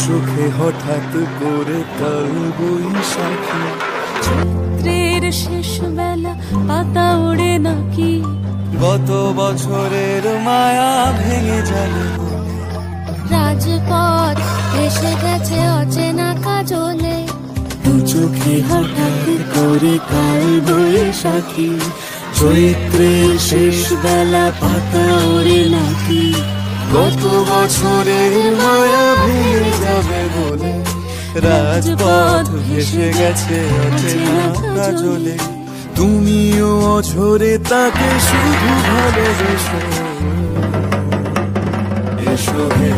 চোখে হঠাৎ করে কাল বৈশাখী। চৈত্রের শেষ বেলা পাতা ওড়ে নাকি, গত বছরের মায়া ভেঙে যাবে। রাজপথ এসে গেছে অচেনা কাজলে, দু চোখে হঠাৎ করে কাল বৈশাখী। চৈত্রের শেষ বেলা পাতা ওড়ে নাকি, গত বছরের মায়া ভেঙে যাবে বলে। রাজপথ ভেসে গেছে অচেনা কাজলে, তুমিও অঝরে তাকে শুধু ভালোবেসো। এসো হে